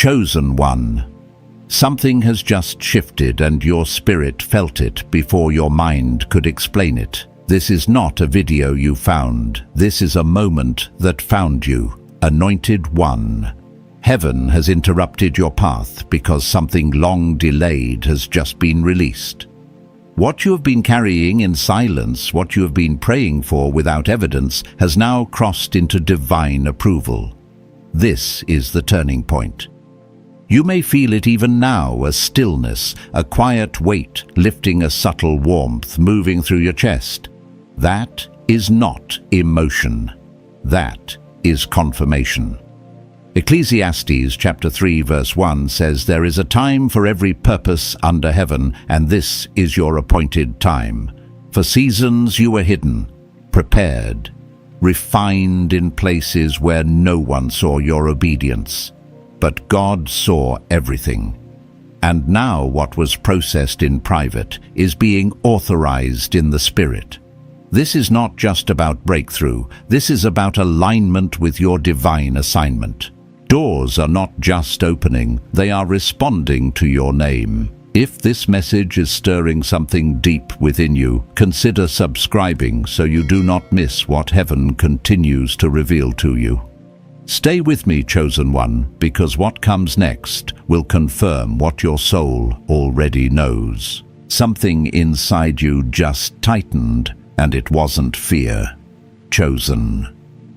Chosen one. Something has just shifted and your spirit felt it before your mind could explain it. This is not a video you found. This is a moment that found you. Anointed one. Heaven has interrupted your path because something long delayed has just been released. What you have been carrying in silence, what you have been praying for without evidence, has now crossed into divine approval. This is the turning point. You may feel it even now, a stillness, a quiet weight lifting a subtle warmth moving through your chest. That is not emotion. That is confirmation. Ecclesiastes chapter 3 verse 1 says, "There is a time for every purpose under heaven, and this is your appointed time. For seasons you were hidden, prepared, refined in places where no one saw your obedience. But God saw everything. And now what was processed in private is being authorized in the Spirit." This is not just about breakthrough. This is about alignment with your divine assignment. Doors are not just opening, they are responding to your name. If this message is stirring something deep within you, consider subscribing so you do not miss what heaven continues to reveal to you. Stay with me, chosen one, because what comes next will confirm what your soul already knows. Something inside you just tightened, and it wasn't fear. Chosen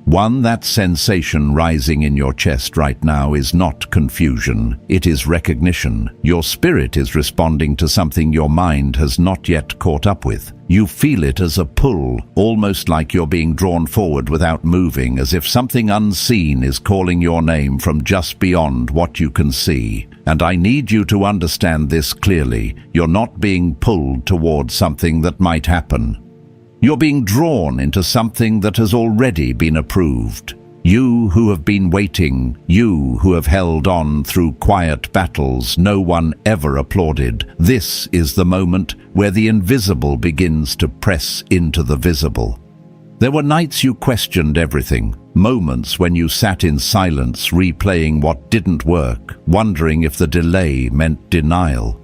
one, that sensation rising in your chest right now is not confusion, it is recognition. Your spirit is responding to something your mind has not yet caught up with. You feel it as a pull, almost like you're being drawn forward without moving, as if something unseen is calling your name from just beyond what you can see. And I need you to understand this clearly. You're not being pulled towards something that might happen. You're being drawn into something that has already been approved. You who have been waiting, you who have held on through quiet battles no one ever applauded. This is the moment where the invisible begins to press into the visible. There were nights you questioned everything, moments when you sat in silence replaying what didn't work, wondering if the delay meant denial.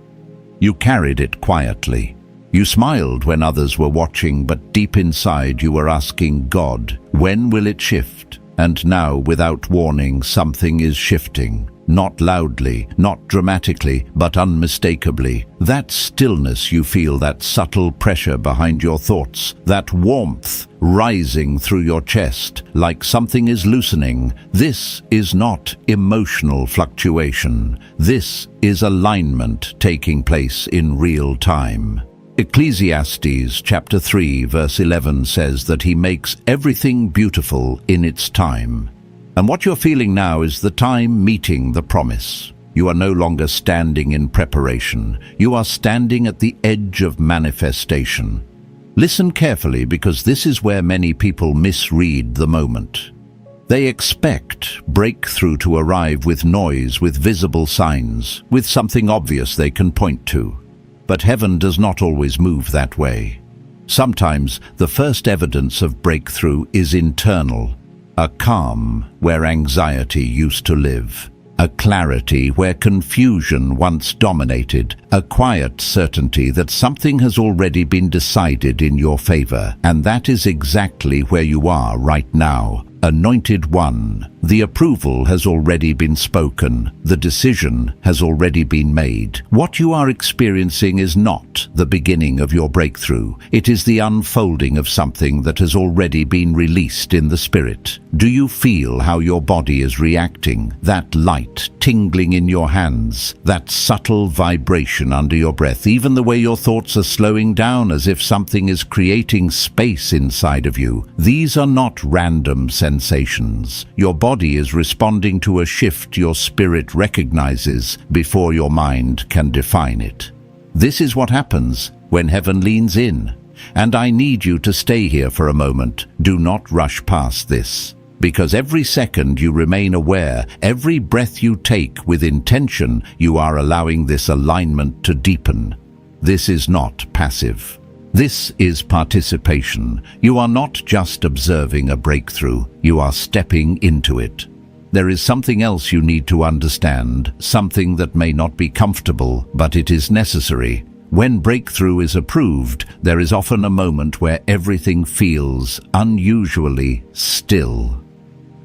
You carried it quietly. You smiled when others were watching, but deep inside you were asking God, when will it shift? And now, without warning, something is shifting. Not loudly, not dramatically, but unmistakably. That stillness you feel, that subtle pressure behind your thoughts, that warmth rising through your chest, like something is loosening. This is not emotional fluctuation. This is alignment taking place in real time. Ecclesiastes chapter 3 verse 11 says that he makes everything beautiful in its time. And what you're feeling now is the time meeting the promise. You are no longer standing in preparation. You are standing at the edge of manifestation. Listen carefully, because this is where many people misread the moment. They expect breakthrough to arrive with noise, with visible signs, with something obvious they can point to. But heaven does not always move that way. Sometimes the first evidence of breakthrough is internal, a calm where anxiety used to live, a clarity where confusion once dominated, a quiet certainty that something has already been decided in your favor. And that is exactly where you are right now. Anointed one, the approval has already been spoken, the decision has already been made. What you are experiencing is not the beginning of your breakthrough. It is the unfolding of something that has already been released in the spirit. Do you feel how your body is reacting? That light tingling in your hands, that subtle vibration under your breath, even the way your thoughts are slowing down as if something is creating space inside of you. These are not random sensations. Your body is responding to a shift your spirit recognizes before your mind can define it. This is what happens when heaven leans in. And I need you to stay here for a moment. Do not rush past this. Because every second you remain aware, every breath you take with intention, you are allowing this alignment to deepen. This is not passive. This is participation. You are not just observing a breakthrough, you are stepping into it. there is something else you need to understand, something that may not be comfortable, but it is necessary. When breakthrough is approved, there is often a moment where everything feels unusually still,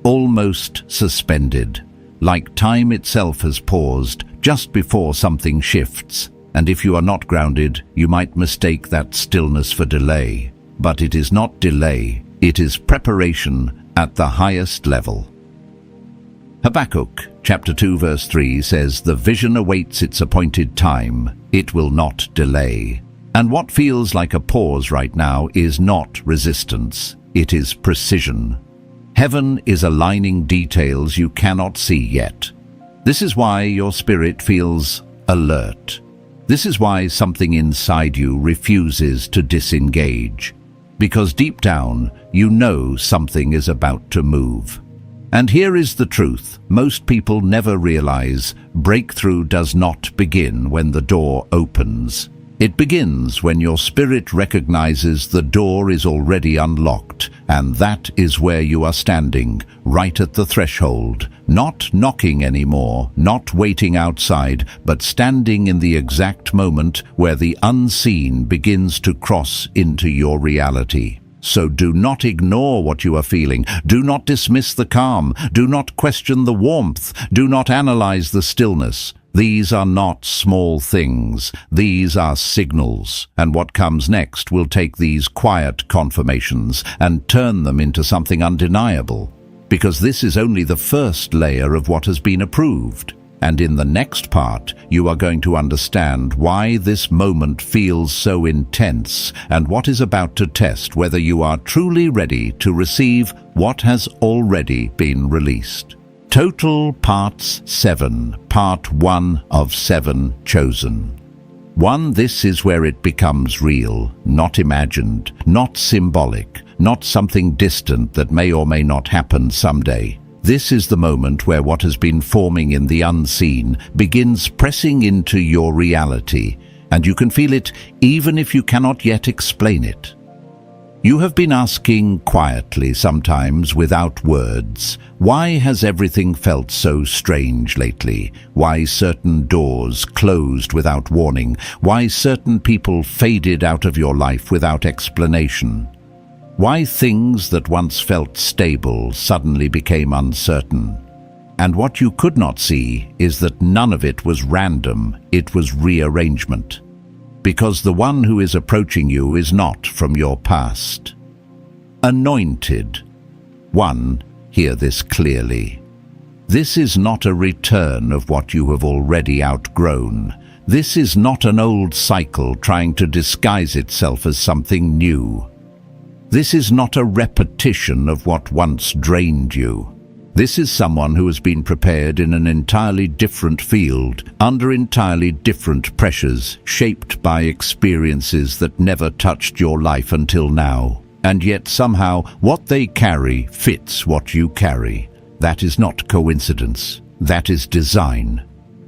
almost suspended, like time itself has paused just before something shifts. And if you are not grounded, you might mistake that stillness for delay. But it is not delay, it is preparation at the highest level. Habakkuk chapter 2 verse 3 says, "The vision awaits its appointed time, it will not delay." And what feels like a pause right now is not resistance, it is precision. Heaven is aligning details you cannot see yet. This is why your spirit feels alert. This is why something inside you refuses to disengage. Because deep down, you know something is about to move. And here is the truth. Most people never realize breakthrough does not begin when the door opens. It begins when your spirit recognizes the door is already unlocked, and that is where you are standing, right at the threshold, not knocking anymore, not waiting outside, but standing in the exact moment where the unseen begins to cross into your reality. So do not ignore what you are feeling. Do not dismiss the calm. Do not question the warmth. Do not analyze the stillness. These are not small things. These are signals. And what comes next will take these quiet confirmations and turn them into something undeniable. Because this is only the first layer of what has been approved. And in the next part, you are going to understand why this moment feels so intense and what is about to test whether you are truly ready to receive what has already been released. Total Parts 7, Part 1 of 7 chosen. 1. This is where it becomes real, not imagined, not symbolic, not something distant that may or may not happen someday. This is the moment where what has been forming in the unseen begins pressing into your reality, and you can feel it even if you cannot yet explain it. You have been asking quietly, sometimes without words, why has everything felt so strange lately? Why certain doors closed without warning? Why certain people faded out of your life without explanation? Why things that once felt stable suddenly became uncertain? And what you could not see is that none of it was random, it was rearrangement. Because the one who is approaching you is not from your past. Anointed. 1. Hear this clearly. This is not a return of what you have already outgrown. This is not an old cycle trying to disguise itself as something new. This is not a repetition of what once drained you. This is someone who has been prepared in an entirely different field, under entirely different pressures, shaped by experiences that never touched your life until now. And yet somehow what they carry fits what you carry. That is not coincidence. That is design.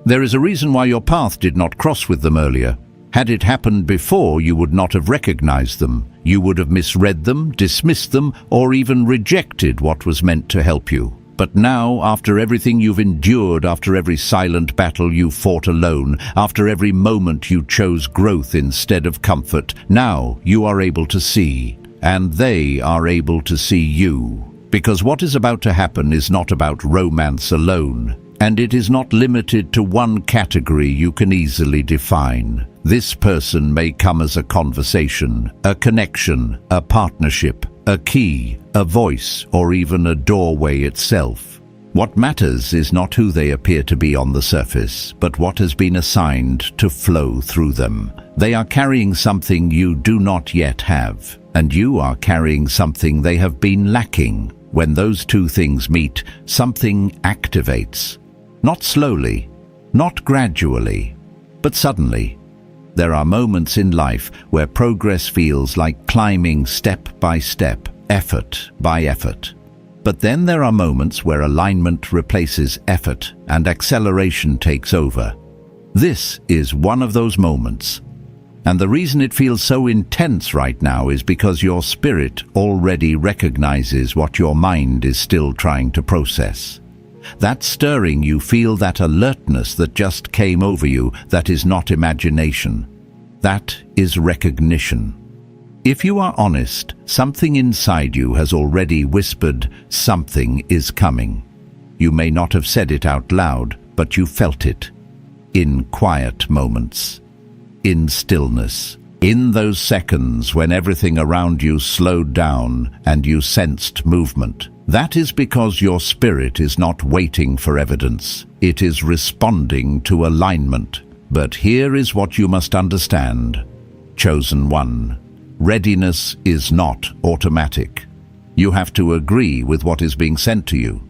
There is a reason why your path did not cross with them earlier. Had it happened before, you would not have recognized them. You would have misread them, dismissed them, or even rejected what was meant to help you. But now, after everything you've endured, after every silent battle you fought alone, after every moment you chose growth instead of comfort, now you are able to see, and they are able to see you. Because what is about to happen is not about romance alone, and it is not limited to one category you can easily define. This person may come as a conversation, a connection, a partnership, a key, a voice, or even a doorway itself. What matters is not who they appear to be on the surface, but what has been assigned to flow through them. They are carrying something you do not yet have, and you are carrying something they have been lacking. When those two things meet, something activates. Not slowly, not gradually, but suddenly. There are moments in life where progress feels like climbing step by step, effort by effort. But then there are moments where alignment replaces effort and acceleration takes over. This is one of those moments. And the reason it feels so intense right now is because your spirit already recognizes what your mind is still trying to process. That stirring you feel, that alertness that just came over you, that is not imagination. That is recognition. If you are honest, something inside you has already whispered, something is coming. You may not have said it out loud, but you felt it. In quiet moments. In stillness. In those seconds when everything around you slowed down and you sensed movement. That is because your spirit is not waiting for evidence. It is responding to alignment. But here is what you must understand. Chosen one. Readiness is not automatic. You have to agree with what is being sent to you.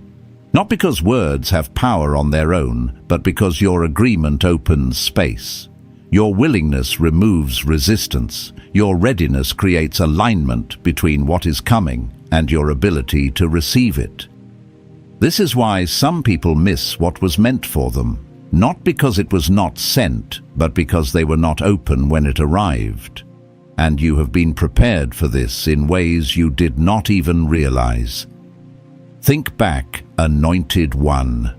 Not because words have power on their own, but because your agreement opens space. Your willingness removes resistance. Your readiness creates alignment between what is coming and your ability to receive it. This is why some people miss what was meant for them, not because it was not sent, but because they were not open when it arrived. And you have been prepared for this in ways you did not even realize. Think back, anointed one.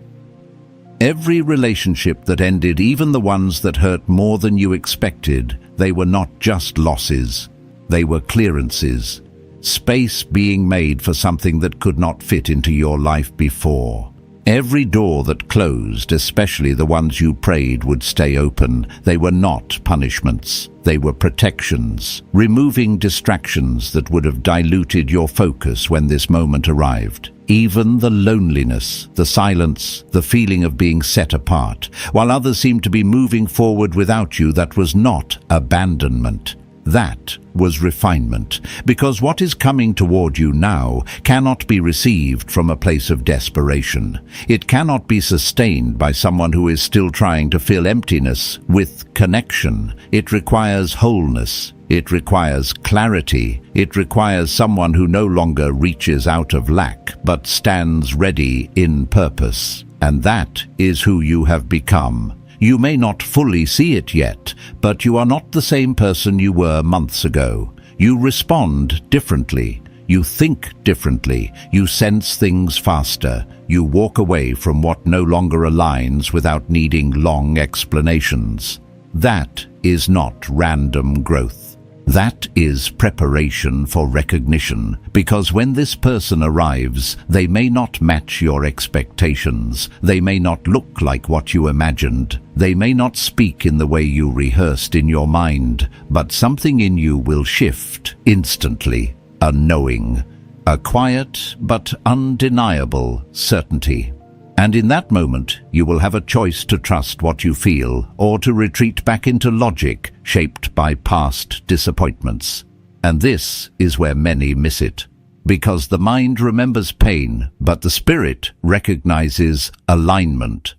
Every relationship that ended, even the ones that hurt more than you expected, they were not just losses. They were clearances. Space being made for something that could not fit into your life before. Every door that closed, especially the ones you prayed would stay open, they were not punishments. They were protections, removing distractions that would have diluted your focus when this moment arrived. Even the loneliness, the silence, the feeling of being set apart, while others seemed to be moving forward without you, that was not abandonment. That was refinement, because what is coming toward you now cannot be received from a place of desperation. It cannot be sustained by someone who is still trying to fill emptiness with connection. It requires wholeness. It requires clarity. It requires someone who no longer reaches out of lack, but stands ready in purpose. And that is who you have become. You may not fully see it yet, but you are not the same person you were months ago. You respond differently. You think differently. You sense things faster. You walk away from what no longer aligns without needing long explanations. That is not random growth. That is preparation for recognition, because when this person arrives, they may not match your expectations. They may not look like what you imagined. They may not speak in the way you rehearsed in your mind, but something in you will shift instantly. A knowing, a quiet but undeniable certainty. And in that moment, you will have a choice to trust what you feel or to retreat back into logic shaped by past disappointments. And this is where many miss it, because the mind remembers pain, but the spirit recognizes alignment.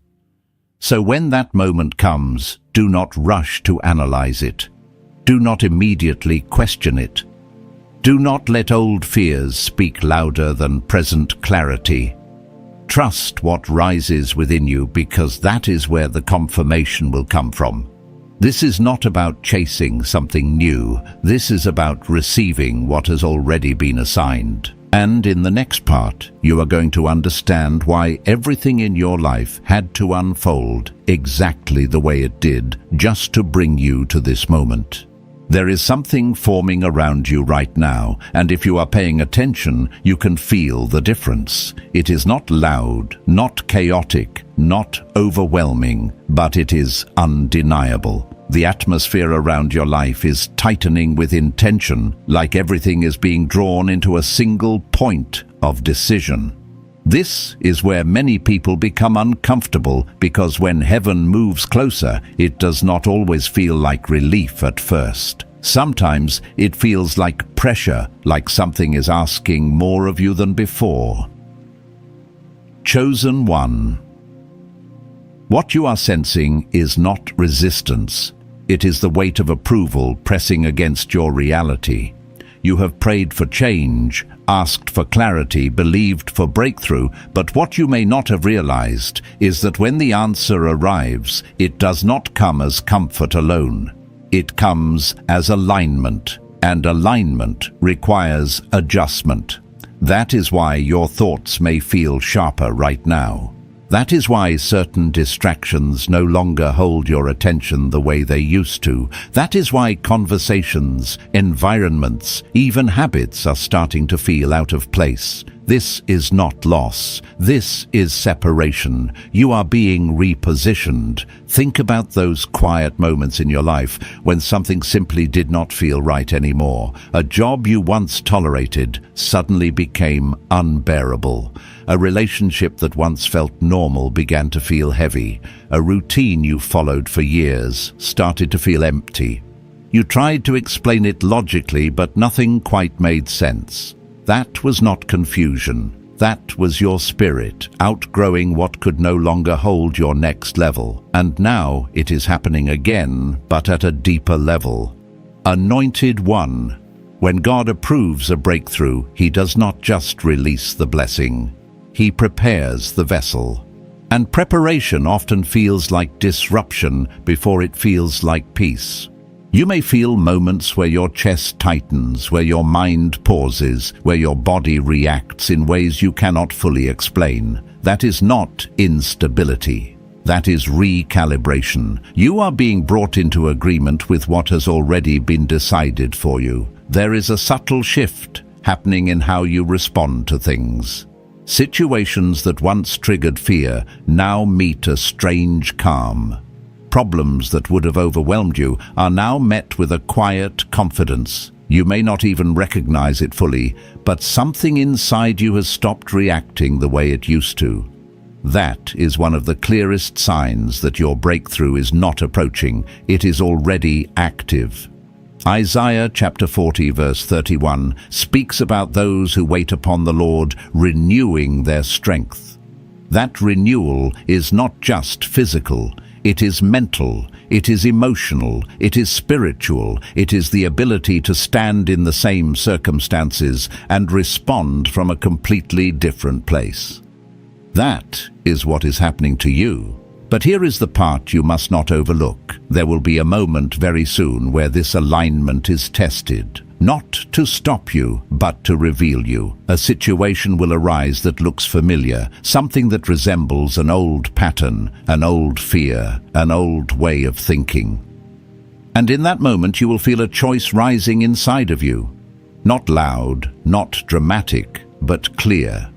So when that moment comes, do not rush to analyze it. Do not immediately question it. Do not let old fears speak louder than present clarity. Trust what rises within you, because that is where the confirmation will come from. This is not about chasing something new. This is about receiving what has already been assigned. And in the next part, you are going to understand why everything in your life had to unfold exactly the way it did, just to bring you to this moment. There is something forming around you right now, and if you are paying attention, you can feel the difference. It is not loud, not chaotic, not overwhelming, but it is undeniable. The atmosphere around your life is tightening with intention, like everything is being drawn into a single point of decision. This is where many people become uncomfortable, because when heaven moves closer, it does not always feel like relief at first. Sometimes it feels like pressure, like something is asking more of you than before. Chosen one. What you are sensing is not resistance. It is the weight of approval pressing against your reality. You have prayed for change, asked for clarity, believed for breakthrough, but what you may not have realized is that when the answer arrives, it does not come as comfort alone. It comes as alignment, and alignment requires adjustment. That is why your thoughts may feel sharper right now. That is why certain distractions no longer hold your attention the way they used to. That is why conversations, environments, even habits are starting to feel out of place. This is not loss. This is separation. You are being repositioned. Think about those quiet moments in your life when something simply did not feel right anymore. A job you once tolerated suddenly became unbearable. A relationship that once felt normal began to feel heavy. A routine you followed for years started to feel empty. You tried to explain it logically, but nothing quite made sense. That was not confusion. That was your spirit, outgrowing what could no longer hold your next level. And now it is happening again, but at a deeper level. Anointed One. When God approves a breakthrough, He does not just release the blessing. He prepares the vessel. And preparation often feels like disruption before it feels like peace. You may feel moments where your chest tightens, where your mind pauses, where your body reacts in ways you cannot fully explain. That is not instability. That is recalibration. You are being brought into agreement with what has already been decided for you. There is a subtle shift happening in how you respond to things. Situations that once triggered fear now meet a strange calm. Problems that would have overwhelmed you are now met with a quiet confidence. You may not even recognize it fully, but something inside you has stopped reacting the way it used to. That is one of the clearest signs that your breakthrough is not approaching. It is already active. Isaiah chapter 40 verse 31 speaks about those who wait upon the Lord, renewing their strength. That renewal is not just physical. It is mental, it is emotional, it is spiritual, it is the ability to stand in the same circumstances and respond from a completely different place. That is what is happening to you. But here is the part you must not overlook. There will be a moment very soon where this alignment is tested. Not to stop you, but to reveal you. A situation will arise that looks familiar, something that resembles an old pattern, an old fear, an old way of thinking. And in that moment you will feel a choice rising inside of you. Not loud, not dramatic, but clear.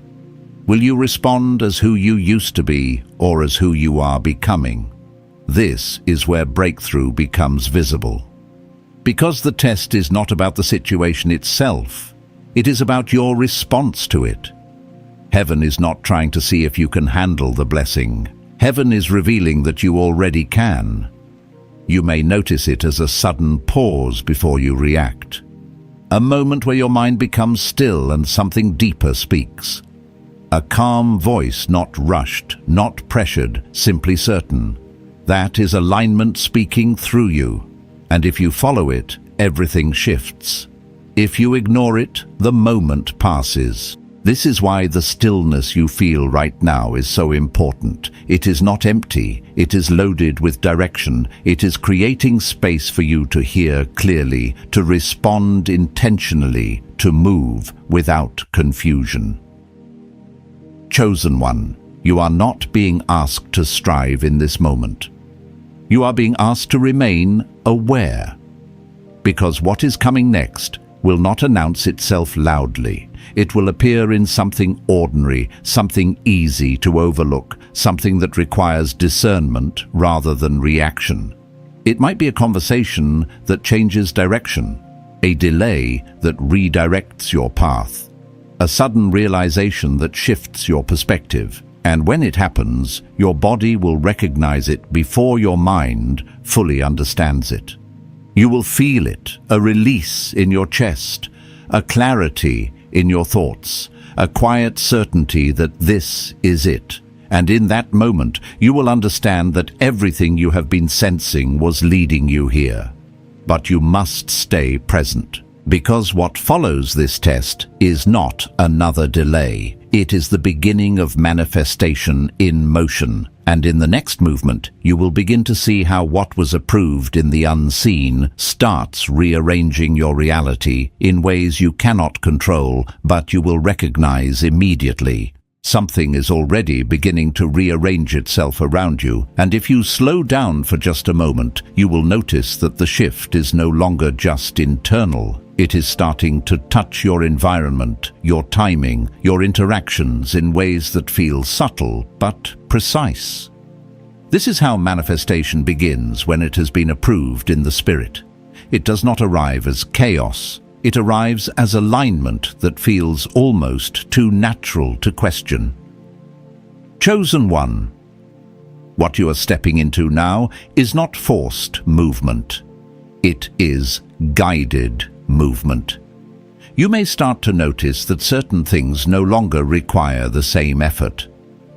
Will you respond as who you used to be or as who you are becoming? This is where breakthrough becomes visible. Because the test is not about the situation itself, it is about your response to it. Heaven is not trying to see if you can handle the blessing. Heaven is revealing that you already can. You may notice it as a sudden pause before you react. A moment where your mind becomes still and something deeper speaks. A calm voice, not rushed, not pressured, simply certain. That is alignment speaking through you. And if you follow it, everything shifts. If you ignore it, the moment passes. This is why the stillness you feel right now is so important. It is not empty. It is loaded with direction. It is creating space for you to hear clearly, to respond intentionally, to move without confusion. Chosen One, you are not being asked to strive in this moment. You are being asked to remain aware, because what is coming next will not announce itself loudly. It will appear in something ordinary, something easy to overlook, something that requires discernment rather than reaction. It might be a conversation that changes direction, a delay that redirects your path, a sudden realization that shifts your perspective. And when it happens, your body will recognize it before your mind fully understands it. You will feel it, a release in your chest, a clarity in your thoughts, a quiet certainty that this is it. And in that moment, you will understand that everything you have been sensing was leading you here. But you must stay present, because what follows this test is not another delay. It is the beginning of manifestation in motion, and in the next movement, you will begin to see how what was approved in the unseen starts rearranging your reality in ways you cannot control, but you will recognize immediately. Something is already beginning to rearrange itself around you, and if you slow down for just a moment, you will notice that the shift is no longer just internal. It is starting to touch your environment, your timing, your interactions in ways that feel subtle but precise. This is how manifestation begins when it has been approved in the spirit. It does not arrive as chaos. It arrives as alignment that feels almost too natural to question. Chosen one. What you are stepping into now is not forced movement. It is guided movement. You may start to notice that certain things no longer require the same effort.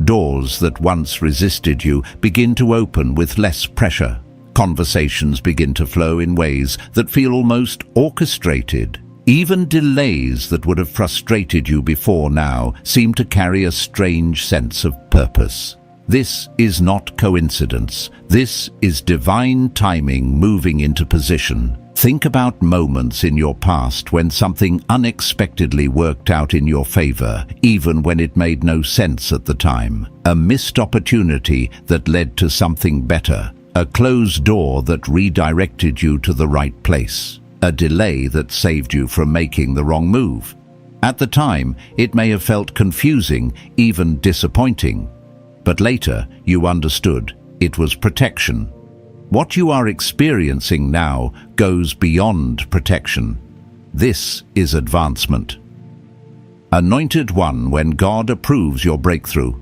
Doors that once resisted you begin to open with less pressure. Conversations begin to flow in ways that feel almost orchestrated. Even delays that would have frustrated you before now seem to carry a strange sense of purpose. This is not coincidence. This is divine timing moving into position. Think about moments in your past when something unexpectedly worked out in your favor, even when it made no sense at the time. A missed opportunity that led to something better. A closed door that redirected you to the right place. A delay that saved you from making the wrong move. At the time, it may have felt confusing, even disappointing. But later, you understood it was protection. What you are experiencing now goes beyond protection. This is advancement. Anointed one, when God approves your breakthrough,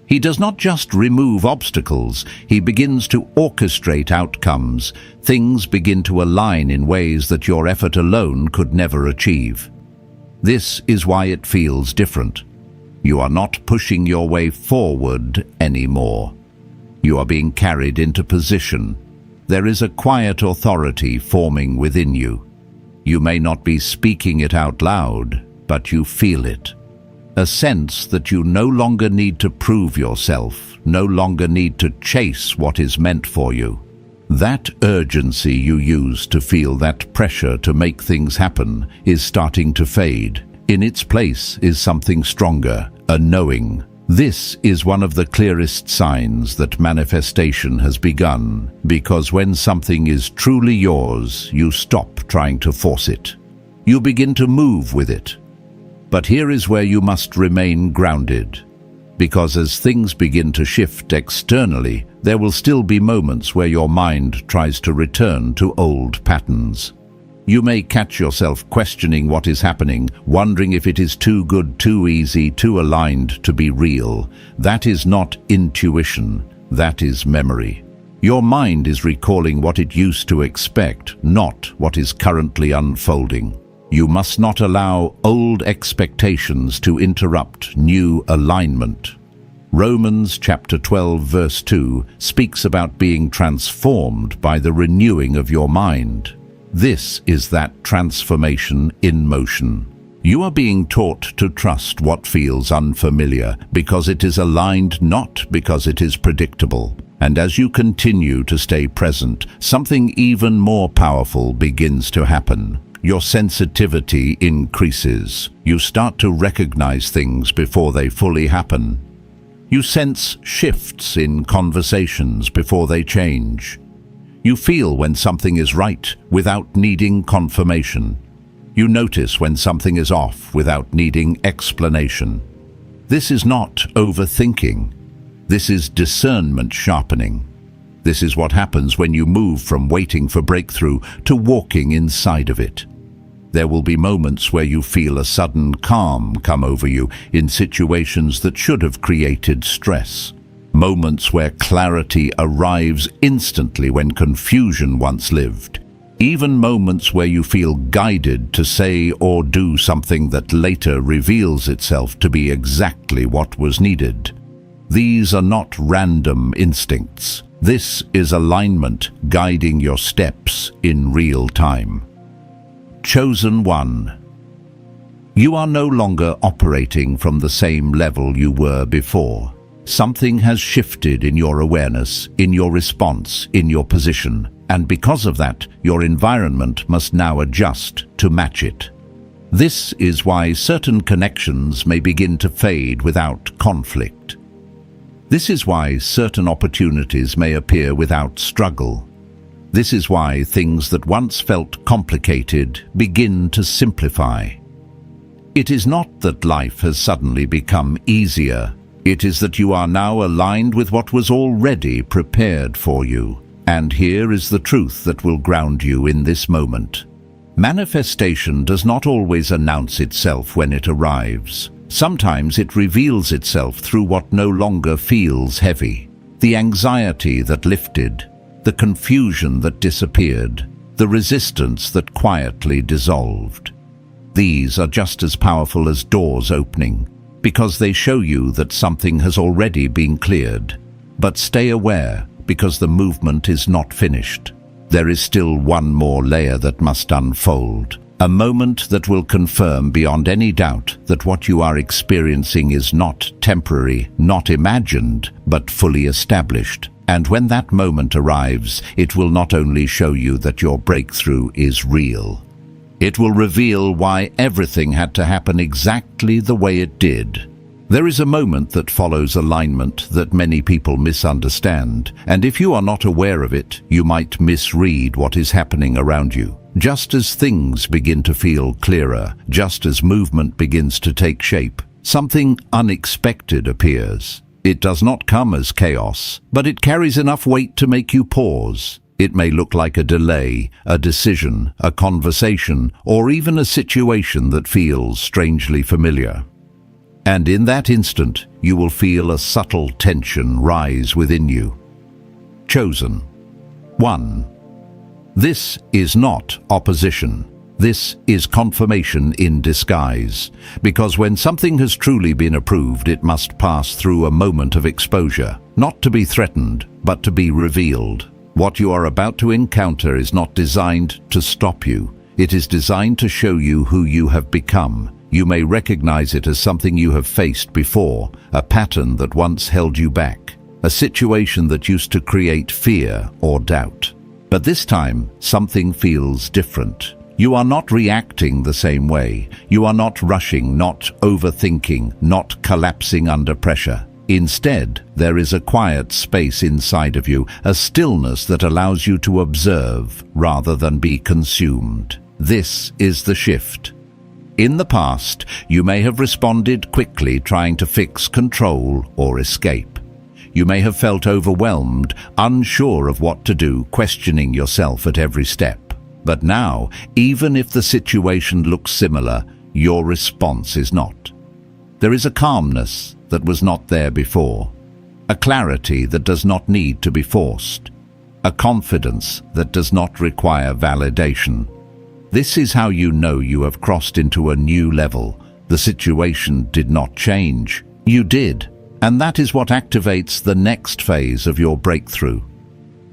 He does not just remove obstacles, He begins to orchestrate outcomes. Things begin to align in ways that your effort alone could never achieve. This is why it feels different. You are not pushing your way forward anymore. You are being carried into position. There is a quiet authority forming within you. You may not be speaking it out loud, but you feel it. A sense that you no longer need to prove yourself, no longer need to chase what is meant for you. That urgency you use to feel that pressure to make things happen is starting to fade. In its place is something stronger, a knowing. This is one of the clearest signs that manifestation has begun, because when something is truly yours, you stop trying to force it. You begin to move with it. But here is where you must remain grounded, because as things begin to shift externally, there will still be moments where your mind tries to return to old patterns. You may catch yourself questioning what is happening, wondering if it is too good, too easy, too aligned to be real. That is not intuition, that is memory. Your mind is recalling what it used to expect, not what is currently unfolding. You must not allow old expectations to interrupt new alignment. Romans chapter 12 verse 2 speaks about being transformed by the renewing of your mind. This is that transformation in motion. You are being taught to trust what feels unfamiliar because it is aligned, not because it is predictable. And as you continue to stay present, something even more powerful begins to happen. Your sensitivity increases. You start to recognize things before they fully happen. You sense shifts in conversations before they change. You feel when something is right without needing confirmation. You notice when something is off without needing explanation. This is not overthinking. This is discernment sharpening. This is what happens when you move from waiting for breakthrough to walking inside of it. There will be moments where you feel a sudden calm come over you in situations that should have created stress. Moments where clarity arrives instantly when confusion once lived. Even moments where you feel guided to say or do something that later reveals itself to be exactly what was needed. These are not random instincts. This is alignment guiding your steps in real time. Chosen one. You are no longer operating from the same level you were before. Something has shifted in your awareness, in your response, in your position, and because of that, your environment must now adjust to match it. This is why certain connections may begin to fade without conflict. This is why certain opportunities may appear without struggle. This is why things that once felt complicated begin to simplify. It is not that life has suddenly become easier. It is that you are now aligned with what was already prepared for you. And here is the truth that will ground you in this moment. Manifestation does not always announce itself when it arrives. Sometimes it reveals itself through what no longer feels heavy. The anxiety that lifted, the confusion that disappeared, the resistance that quietly dissolved. These are just as powerful as doors opening, because they show you that something has already been cleared. But stay aware, because the movement is not finished. There is still one more layer that must unfold. A moment that will confirm beyond any doubt that what you are experiencing is not temporary, not imagined, but fully established. And when that moment arrives, it will not only show you that your breakthrough is real. It will reveal why everything had to happen exactly the way it did. There is a moment that follows alignment that many people misunderstand, and if you are not aware of it, you might misread what is happening around you. Just as things begin to feel clearer, just as movement begins to take shape, something unexpected appears. It does not come as chaos, but it carries enough weight to make you pause. It may look like a delay, a decision, a conversation, or even a situation that feels strangely familiar. And in that instant, you will feel a subtle tension rise within you. Chosen. 1. This is not opposition. This is confirmation in disguise. Because when something has truly been approved, it must pass through a moment of exposure, not to be threatened, but to be revealed. What you are about to encounter is not designed to stop you. It is designed to show you who you have become. You may recognize it as something you have faced before, a pattern that once held you back, a situation that used to create fear or doubt. But this time, something feels different. You are not reacting the same way. You are not rushing, not overthinking, not collapsing under pressure. Instead, there is a quiet space inside of you, a stillness that allows you to observe rather than be consumed. This is the shift. In the past, you may have responded quickly, trying to fix, control, or escape. You may have felt overwhelmed, unsure of what to do, questioning yourself at every step. But now, even if the situation looks similar, your response is not. There is a calmness that was not there before, a clarity that does not need to be forced, a confidence that does not require validation. This is how you know you have crossed into a new level. The situation did not change. You did, and that is what activates the next phase of your breakthrough.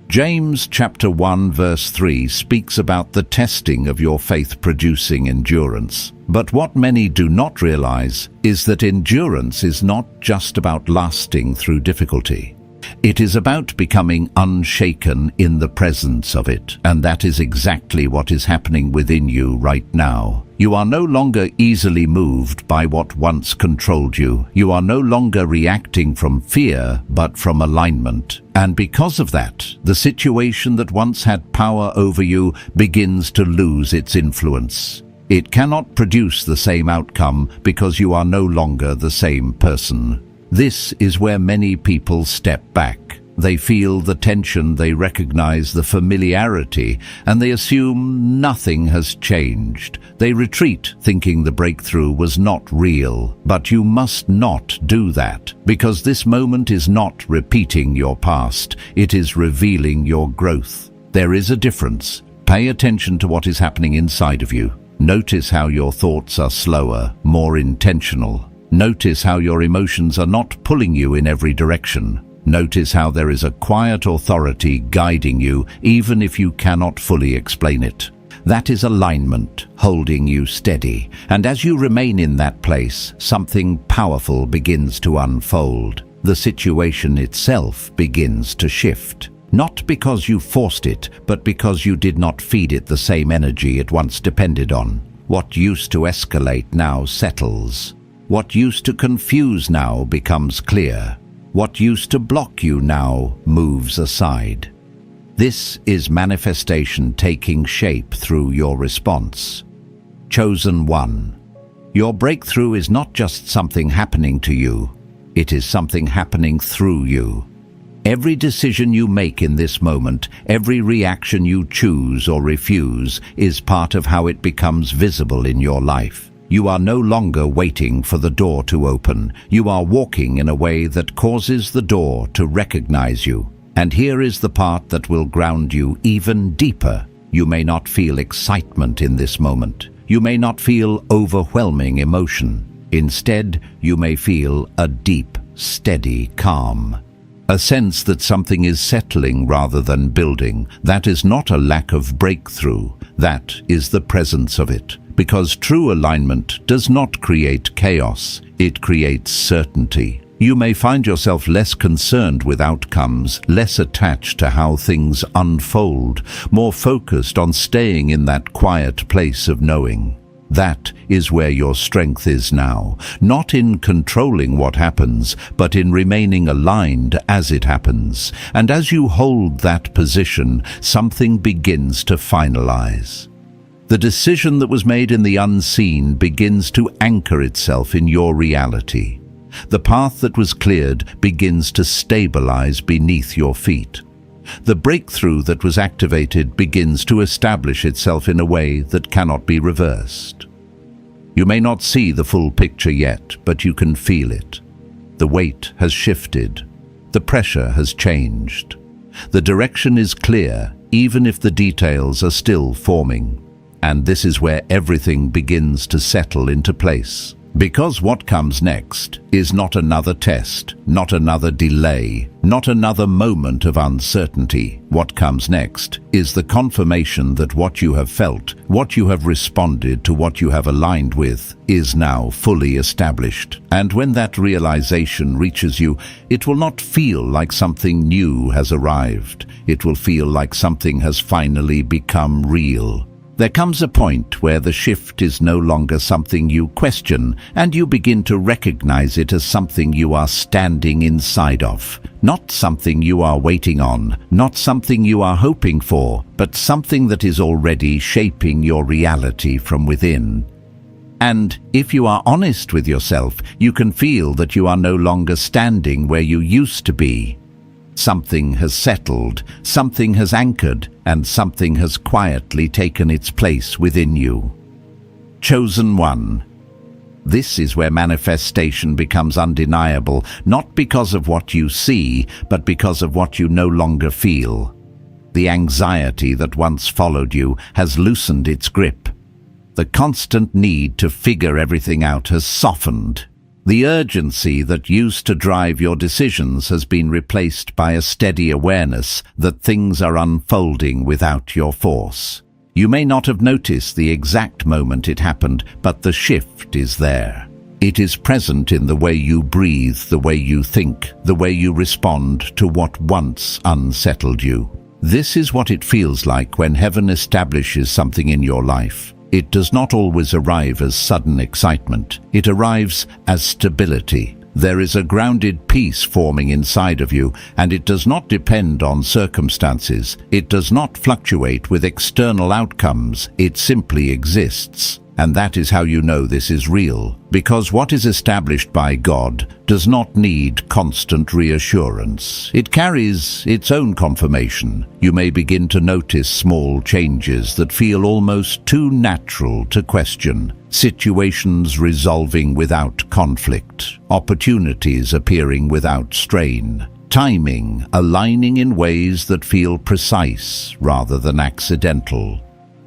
James chapter 1 verse 3 speaks about the testing of your faith producing endurance. But what many do not realize is that endurance is not just about lasting through difficulty. It is about becoming unshaken in the presence of it, and that is exactly what is happening within you right now. You are no longer easily moved by what once controlled you. You are no longer reacting from fear, but from alignment. And because of that, the situation that once had power over you begins to lose its influence. It cannot produce the same outcome because you are no longer the same person. This is where many people step back. They feel the tension, they recognize the familiarity, and they assume nothing has changed. They retreat, thinking the breakthrough was not real. But you must not do that, because this moment is not repeating your past. It is revealing your growth. There is a difference. Pay attention to what is happening inside of you. Notice how your thoughts are slower, more intentional. Notice how your emotions are not pulling you in every direction. Notice how there is a quiet authority guiding you, even if you cannot fully explain it. That is alignment, holding you steady. And as you remain in that place, something powerful begins to unfold. The situation itself begins to shift. Not because you forced it, but because you did not feed it the same energy it once depended on. What used to escalate now settles. What used to confuse now becomes clear. What used to block you now moves aside. This is manifestation taking shape through your response. Chosen one. Your breakthrough is not just something happening to you, it is something happening through you. Every decision you make in this moment, every reaction you choose or refuse, is part of how it becomes visible in your life. You are no longer waiting for the door to open. You are walking in a way that causes the door to recognize you. And here is the part that will ground you even deeper. You may not feel excitement in this moment. You may not feel overwhelming emotion. Instead, you may feel a deep, steady calm. A sense that something is settling rather than building. That is not a lack of breakthrough. That is the presence of it. Because true alignment does not create chaos, it creates certainty. You may find yourself less concerned with outcomes, less attached to how things unfold, more focused on staying in that quiet place of knowing. That is where your strength is now, not in controlling what happens, but in remaining aligned as it happens. And as you hold that position, something begins to finalize. The decision that was made in the unseen begins to anchor itself in your reality. The path that was cleared begins to stabilize beneath your feet. The breakthrough that was activated begins to establish itself in a way that cannot be reversed. You may not see the full picture yet, but you can feel it. The weight has shifted. The pressure has changed. The direction is clear, even if the details are still forming. And this is where everything begins to settle into place. Because what comes next is not another test, not another delay, not another moment of uncertainty. What comes next is the confirmation that what you have felt, what you have responded to, what you have aligned with, is now fully established. And when that realization reaches you, it will not feel like something new has arrived. It will feel like something has finally become real. There comes a point where the shift is no longer something you question, and you begin to recognize it as something you are standing inside of. Not something you are waiting on, not something you are hoping for, but something that is already shaping your reality from within. And if you are honest with yourself, you can feel that you are no longer standing where you used to be. Something has settled, something has anchored, and something has quietly taken its place within you. Chosen one. This is where manifestation becomes undeniable, not because of what you see, but because of what you no longer feel. The anxiety that once followed you has loosened its grip. The constant need to figure everything out has softened. The urgency that used to drive your decisions has been replaced by a steady awareness that things are unfolding without your force. You may not have noticed the exact moment it happened, but the shift is there. It is present in the way you breathe, the way you think, the way you respond to what once unsettled you. This is what it feels like when heaven establishes something in your life. It does not always arrive as sudden excitement. It arrives as stability. There is a grounded peace forming inside of you, and it does not depend on circumstances. It does not fluctuate with external outcomes. It simply exists. And that is how you know this is real, because what is established by God does not need constant reassurance. It carries its own confirmation. You may begin to notice small changes that feel almost too natural to question. Situations resolving without conflict, opportunities appearing without strain, timing aligning in ways that feel precise rather than accidental.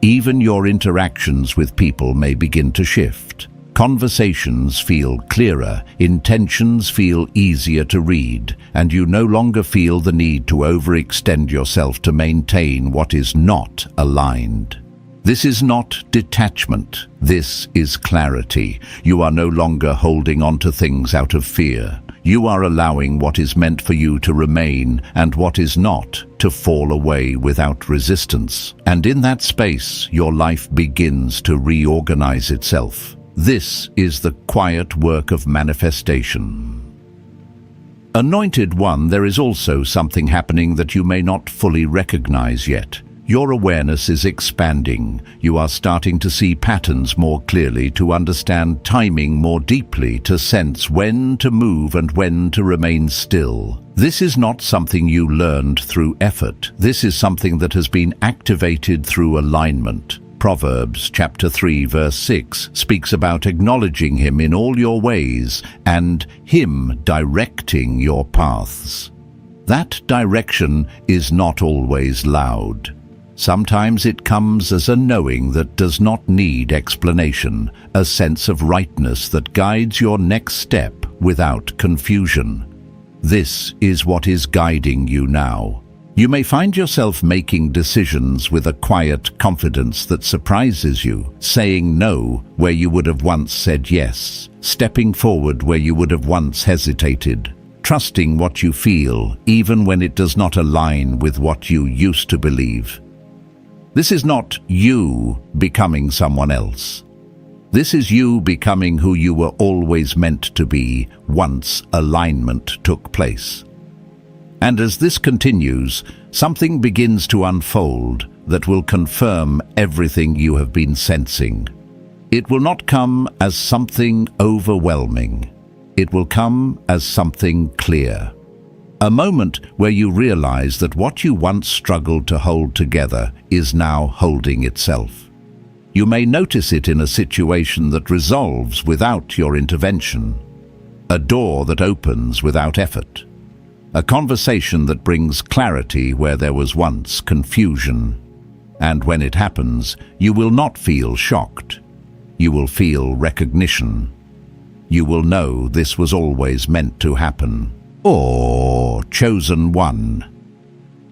Even your interactions with people may begin to shift. Conversations feel clearer, intentions feel easier to read, and you no longer feel the need to overextend yourself to maintain what is not aligned. This is not detachment. This is clarity. You are no longer holding on to things out of fear. You are allowing what is meant for you to remain and what is not to fall away without resistance. And in that space, your life begins to reorganize itself. This is the quiet work of manifestation. Anointed One, there is also something happening that you may not fully recognize yet. Your awareness is expanding. You are starting to see patterns more clearly, to understand timing more deeply, to sense when to move and when to remain still. This is not something you learned through effort. This is something that has been activated through alignment. Proverbs chapter 3 verse 6 speaks about acknowledging Him in all your ways and Him directing your paths. That direction is not always loud. Sometimes it comes as a knowing that does not need explanation, a sense of rightness that guides your next step without confusion. This is what is guiding you now. You may find yourself making decisions with a quiet confidence that surprises you, saying no where you would have once said yes, stepping forward where you would have once hesitated, trusting what you feel even when it does not align with what you used to believe. This is not you becoming someone else. This is you becoming who you were always meant to be once alignment took place. And as this continues, something begins to unfold that will confirm everything you have been sensing. It will not come as something overwhelming. It will come as something clear. A moment where you realize that what you once struggled to hold together is now holding itself. You may notice it in a situation that resolves without your intervention, a door that opens without effort, a conversation that brings clarity where there was once confusion. And when it happens, you will not feel shocked. You will feel recognition. You will know this was always meant to happen. Or chosen one.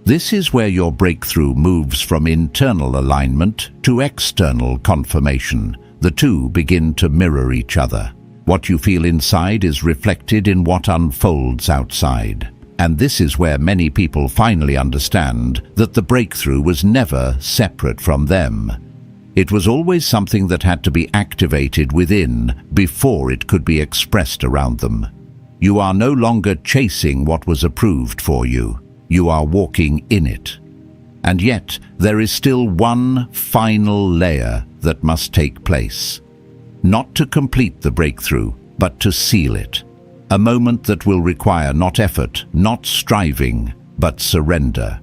This is where your breakthrough moves from internal alignment to external confirmation. The two begin to mirror each other. What you feel inside is reflected in what unfolds outside. And this is where many people finally understand that the breakthrough was never separate from them. It was always something that had to be activated within before it could be expressed around them. You are no longer chasing what was approved for you. You are walking in it. And yet, there is still one final layer that must take place. Not to complete the breakthrough, but to seal it. A moment that will require not effort, not striving, but surrender.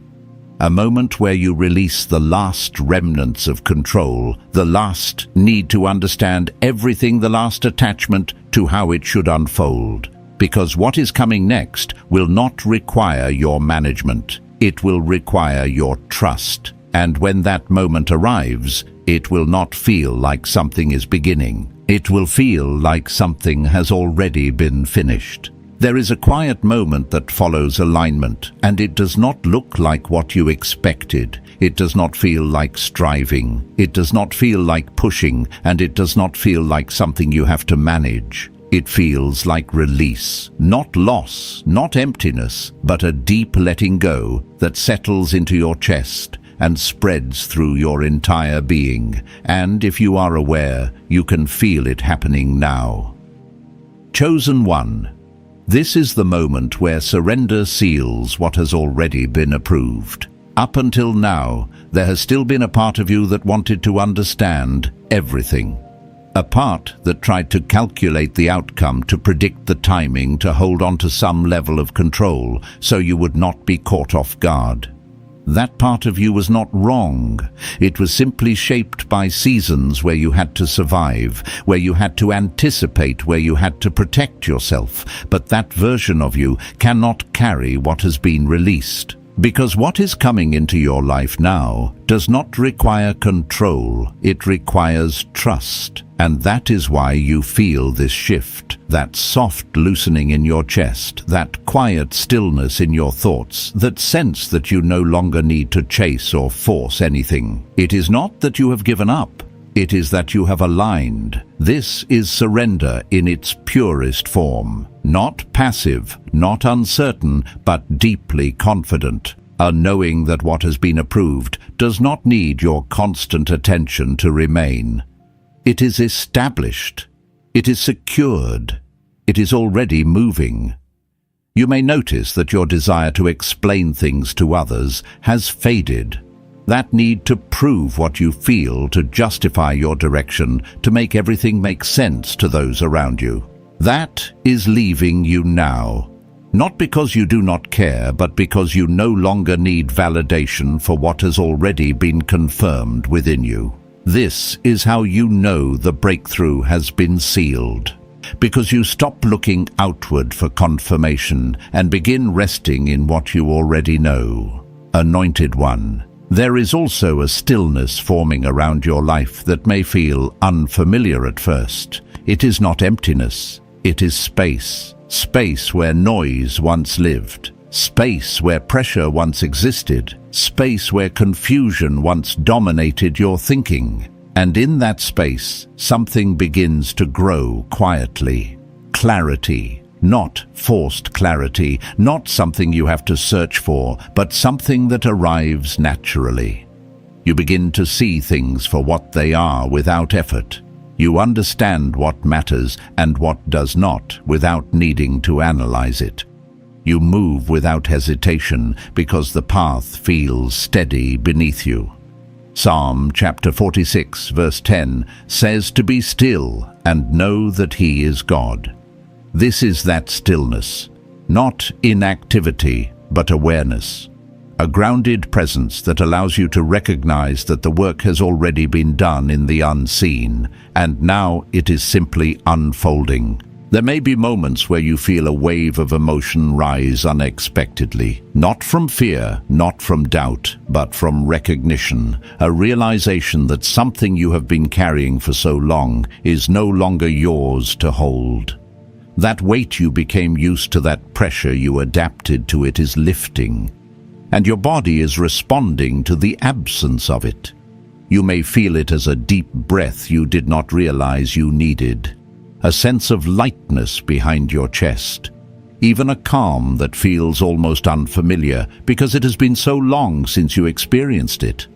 A moment where you release the last remnants of control, the last need to understand everything, the last attachment to how it should unfold. Because what is coming next will not require your management. It will require your trust. And when that moment arrives, it will not feel like something is beginning. It will feel like something has already been finished. There is a quiet moment that follows alignment, and it does not look like what you expected. It does not feel like striving. It does not feel like pushing, and it does not feel like something you have to manage. It feels like release, not loss, not emptiness, but a deep letting go that settles into your chest and spreads through your entire being. And if you are aware, you can feel it happening now. Chosen one. This is the moment where surrender seals what has already been approved. Up until now, there has still been a part of you that wanted to understand everything. A part that tried to calculate the outcome, to predict the timing, to hold on to some level of control so you would not be caught off guard. That part of you was not wrong. It was simply shaped by seasons where you had to survive, where you had to anticipate, where you had to protect yourself. But that version of you cannot carry what has been released. Because what is coming into your life now does not require control, it requires trust. And that is why you feel this shift, that soft loosening in your chest, that quiet stillness in your thoughts, that sense that you no longer need to chase or force anything. It is not that you have given up. It is that you have aligned. This is surrender in its purest form. Not passive, not uncertain, but deeply confident. a knowing that what has been approved does not need your constant attention to remain. It is established. It is secured. It is already moving. You may notice that your desire to explain things to others has faded. That need to prove what you feel, to justify your direction, to make everything make sense to those around you. That is leaving you now. Not because you do not care, but because you no longer need validation for what has already been confirmed within you. This is how you know the breakthrough has been sealed. Because you stop looking outward for confirmation and begin resting in what you already know. Anointed One, there is also a stillness forming around your life that may feel unfamiliar at first. It is not emptiness, it is space. Space where noise once lived. Space where pressure once existed. Space where confusion once dominated your thinking. And in that space, something begins to grow quietly. Clarity, not forced clarity, not something you have to search for, but something that arrives naturally. You begin to see things for what they are without effort. You understand what matters and what does not without needing to analyze it. You move without hesitation because the path feels steady beneath you. Psalm chapter 46 verse 10 says to be still and know that He is God. This is that stillness, not inactivity, but awareness. A grounded presence that allows you to recognize that the work has already been done in the unseen, and now it is simply unfolding. There may be moments where you feel a wave of emotion rise unexpectedly, not from fear, not from doubt, but from recognition, a realization that something you have been carrying for so long is no longer yours to hold. That weight you became used to, that pressure you adapted to it, is lifting, and your body is responding to the absence of it. You may feel it as a deep breath you did not realize you needed, a sense of lightness behind your chest, even a calm that feels almost unfamiliar because it has been so long since you experienced it.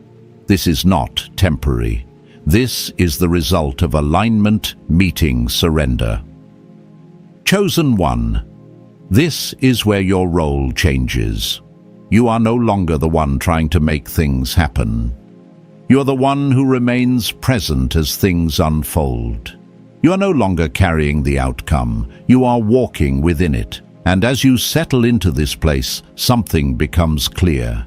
This is not temporary. This is the result of alignment meeting surrender. Chosen One, this is where your role changes. You are no longer the one trying to make things happen. You are the one who remains present as things unfold. You are no longer carrying the outcome. You are walking within it. And as you settle into this place, something becomes clear.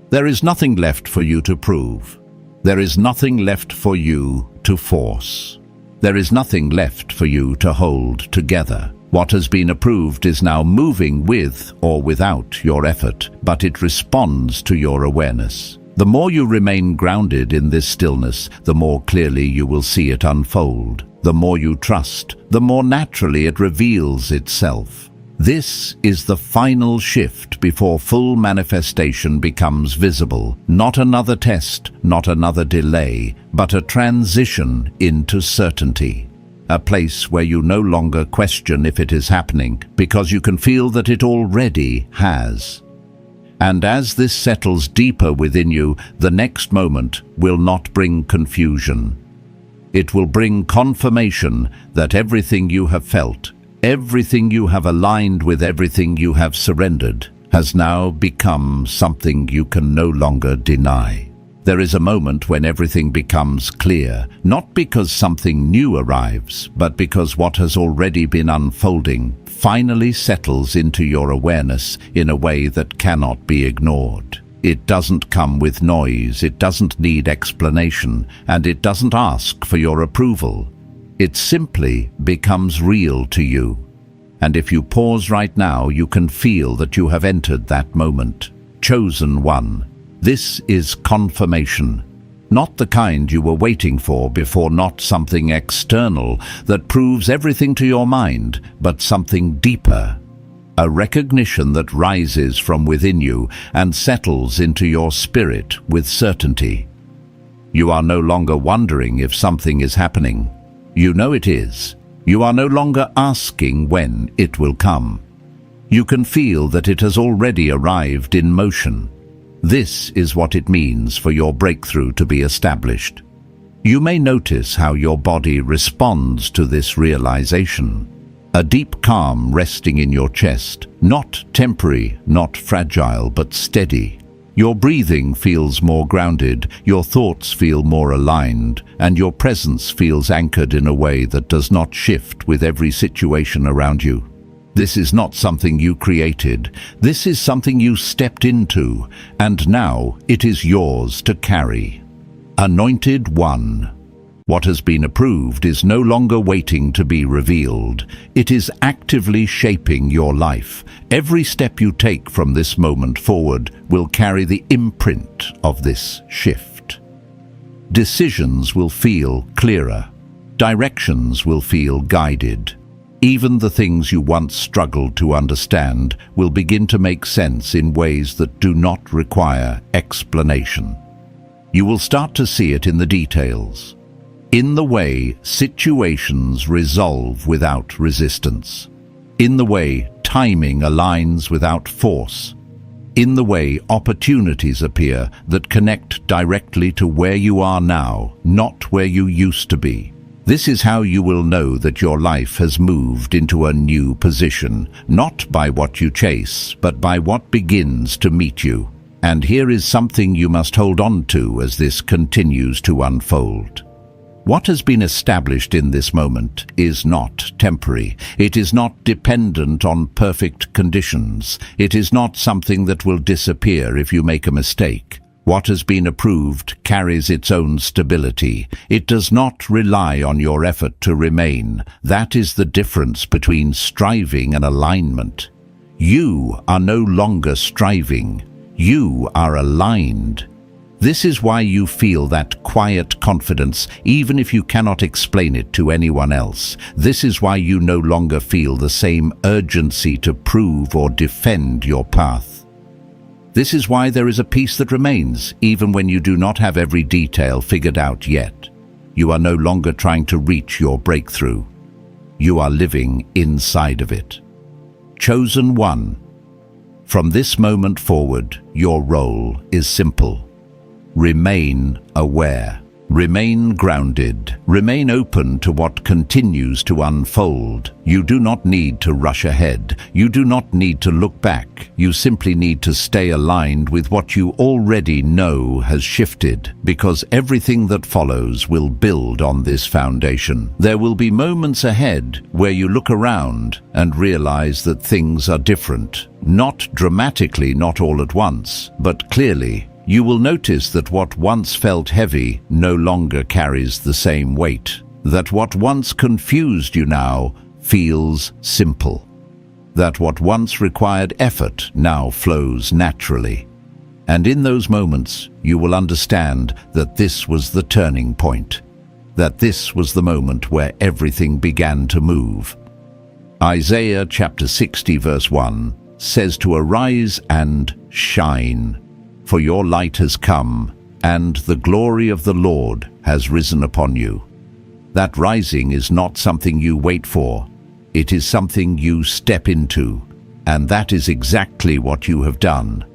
There is nothing left for you to prove. There is nothing left for you to force. There is nothing left for you to hold together. What has been approved is now moving with or without your effort, but it responds to your awareness. The more you remain grounded in this stillness, the more clearly you will see it unfold. The more you trust, the more naturally it reveals itself. This is the final shift before full manifestation becomes visible. Not another test, not another delay, but a transition into certainty. A place where you no longer question if it is happening, because you can feel that it already has. And as this settles deeper within you, the next moment will not bring confusion. It will bring confirmation that everything you have felt, everything you have aligned with, everything you have surrendered, has now become something you can no longer deny. There is a moment when everything becomes clear, not because something new arrives, but because what has already been unfolding finally settles into your awareness in a way that cannot be ignored. It doesn't come with noise, it doesn't need explanation, and it doesn't ask for your approval. It simply becomes real to you. And if you pause right now, you can feel that you have entered that moment. Chosen One. This is confirmation. Not the kind you were waiting for before, not something external that proves everything to your mind, but something deeper. A recognition that rises from within you and settles into your spirit with certainty. You are no longer wondering if something is happening. You know it is. You are no longer asking when it will come. You can feel that it has already arrived in motion. This is what it means for your breakthrough to be established. You may notice how your body responds to this realization. A deep calm resting in your chest, not temporary, not fragile, but steady. Your breathing feels more grounded, your thoughts feel more aligned, and your presence feels anchored in a way that does not shift with every situation around you. This is not something you created. This is something you stepped into, and now it is yours to carry. Anointed One. What has been approved is no longer waiting to be revealed. It is actively shaping your life. Every step you take from this moment forward will carry the imprint of this shift. Decisions will feel clearer. Directions will feel guided. Even the things you once struggled to understand will begin to make sense in ways that do not require explanation. You will start to see it in the details. In the way situations resolve without resistance. In the way timing aligns without force. In the way opportunities appear that connect directly to where you are now, not where you used to be. This is how you will know that your life has moved into a new position, not by what you chase, but by what begins to meet you. And here is something you must hold on to as this continues to unfold. What has been established in this moment is not temporary. It is not dependent on perfect conditions. It is not something that will disappear if you make a mistake. What has been approved carries its own stability. It does not rely on your effort to remain. That is the difference between striving and alignment. You are no longer striving. You are aligned. This is why you feel that quiet confidence, even if you cannot explain it to anyone else. This is why you no longer feel the same urgency to prove or defend your path. This is why there is a peace that remains, even when you do not have every detail figured out yet. You are no longer trying to reach your breakthrough. You are living inside of it. Chosen One. From this moment forward, your role is simple. Remain aware. Remain grounded. Remain open to what continues to unfold. You do not need to rush ahead. You do not need to look back. You simply need to stay aligned with what you already know has shifted, because everything that follows will build on this foundation. There will be moments ahead where you look around and realize that things are different. Not dramatically, not all at once, but clearly. You will notice that what once felt heavy no longer carries the same weight. That what once confused you now feels simple. That what once required effort now flows naturally. And in those moments, you will understand that this was the turning point. That this was the moment where everything began to move. Isaiah chapter 60 verse 1 says to arise and shine. For your light has come, and the glory of the Lord has risen upon you. That rising is not something you wait for. It is something you step into, and that is exactly what you have done.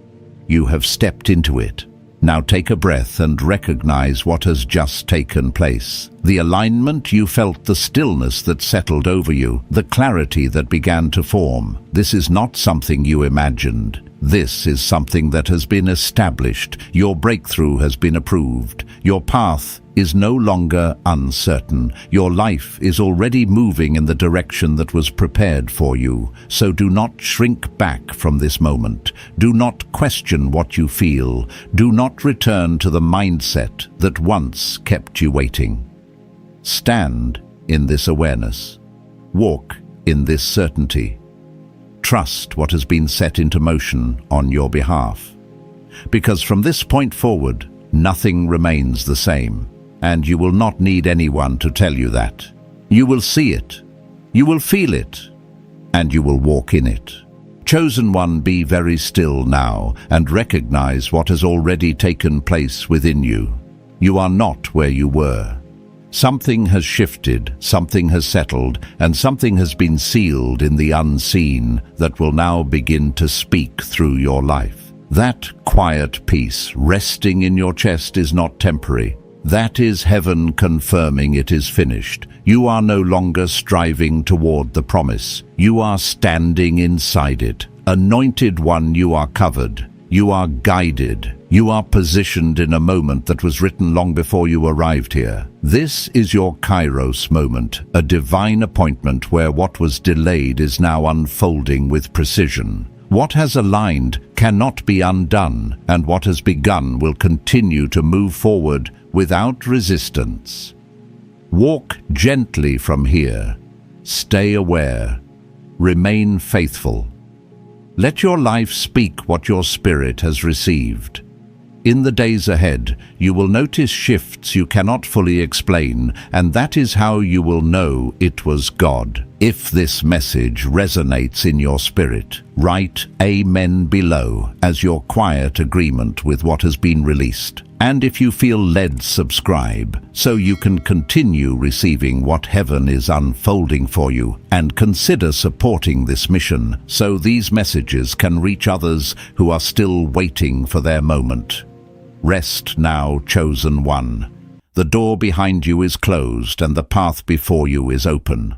You have stepped into it. Now take a breath and recognize what has just taken place. The alignment you felt, the stillness that settled over you, the clarity that began to form. This is not something you imagined. This is something that has been established. Your breakthrough has been approved. Your path is no longer uncertain. Your life is already moving in the direction that was prepared for you. So do not shrink back from this moment. Do not question what you feel. Do not return to the mindset that once kept you waiting. Stand in this awareness. Walk in this certainty. Trust what has been set into motion on your behalf. Because from this point forward, nothing remains the same, and you will not need anyone to tell you that. You will see it, you will feel it, and you will walk in it. Chosen One, be very still now and recognize what has already taken place within you. You are not where you were. Something has shifted, something has settled, and something has been sealed in the unseen that will now begin to speak through your life. That quiet peace resting in your chest is not temporary. That is heaven confirming it is finished. You are no longer striving toward the promise. You are standing inside it. Anointed one, you are covered. You are guided. You are positioned in a moment that was written long before you arrived here. This is your Kairos moment, a divine appointment where what was delayed is now unfolding with precision. What has aligned cannot be undone, and what has begun will continue to move forward without resistance. Walk gently from here. Stay aware. Remain faithful. Let your life speak what your spirit has received. In the days ahead, you will notice shifts you cannot fully explain, and that is how you will know it was God. If this message resonates in your spirit, write Amen below as your quiet agreement with what has been released. And if you feel led, subscribe so you can continue receiving what heaven is unfolding for you, and consider supporting this mission so these messages can reach others who are still waiting for their moment. Rest now, chosen one. The door behind you is closed and the path before you is open.